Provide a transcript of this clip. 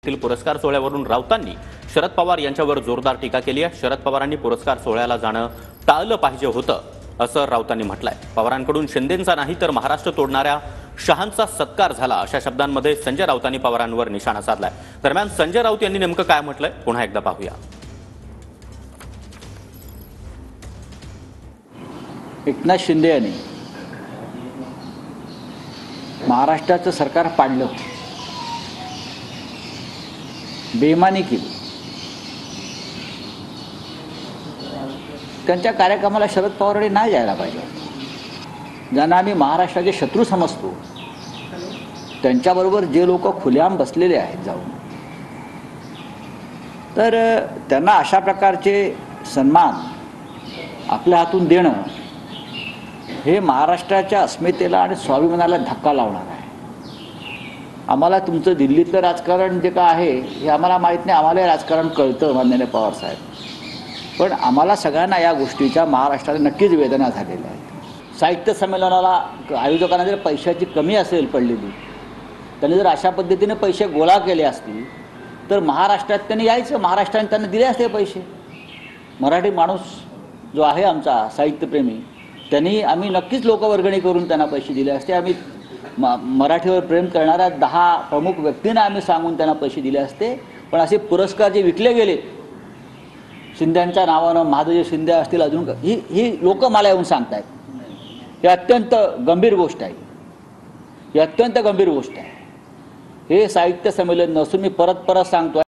तील पुरस्कार सोहळ्यावरून राऊतांनी शरद पवार यांच्यावर जोरदार टीका केली आहे। शरद पवारांनी पुरस्कार सोहळ्याला जाणं टाळलं पाहिजे होतं असं राऊतांनी म्हटलंय। पवारांकडून शिंदेंचा नाही तर महाराष्ट्र तोडणाऱ्या शहांचा सत्कार झाला अशा शब्दांमध्ये संजय राऊतांनी पवारांवर निशाणा साधलाय। दरम्यान संजय राऊत यांनी नेमकं काय म्हटलंय पुन्हा एकदा पाहूया। एकनाथ शिंदे यांनी महाराष्ट्राचं सरकार पाडलं, बेईमानी केली। त्यांच्या कार्यक्रमाला शरद पवारांनी नाही जायला पाहिजे। ज्यांना आम्ही महाराष्ट्राचे शत्रू समजतो त्यांच्याबरोबर जे लोक खुलेआम बसलेले आहेत जाऊन, तर त्यांना अशा प्रकारचे सन्मान आपल्या हातून देणं हे महाराष्ट्राच्या अस्मितेला आणि स्वाभिमानाला धक्का लावणार आहे। आम्हाला तुमचं दिल्लीतलं राजकारण जे काय आहे हे आम्हाला माहीत नाही, आम्हाला राजकारण कळतं माननीय पवार साहेब, पण आम्हाला सगळ्यांना या गोष्टीच्या महाराष्ट्राला नक्कीच वेदना झालेल्या आहेत। साहित्य संमेलनाला आयोजकांना जर पैशाची कमी असेल पडलेली, त्यांनी जर अशा पद्धतीने पैसे गोळा केले असतील तर महाराष्ट्रात त्यांनी यायचं, महाराष्ट्राने त्यांना दिले असते पैसे। मराठी माणूस जो आहे आमचा साहित्यप्रेमी, त्यांनी आम्ही नक्कीच लोकवर्गणी करून त्यांना पैसे दिले असते। आम्ही मराठीवर प्रेम करणाऱ्या 10 प्रमुख व्यक्तींना आम्ही सांगून त्यांना पैसे दिले असते। पण असे पुरस्कार जे विकले गेले शिंद्यांच्या नावानं, महादेव शिंदे असतील, अजून ही लोक मला येऊन सांगतायत, ही अत्यंत गंभीर गोष्ट आहे। ही अत्यंत गंभीर गोष्ट आहे। हे साहित्य संमेलन नसून मी परत सांगतो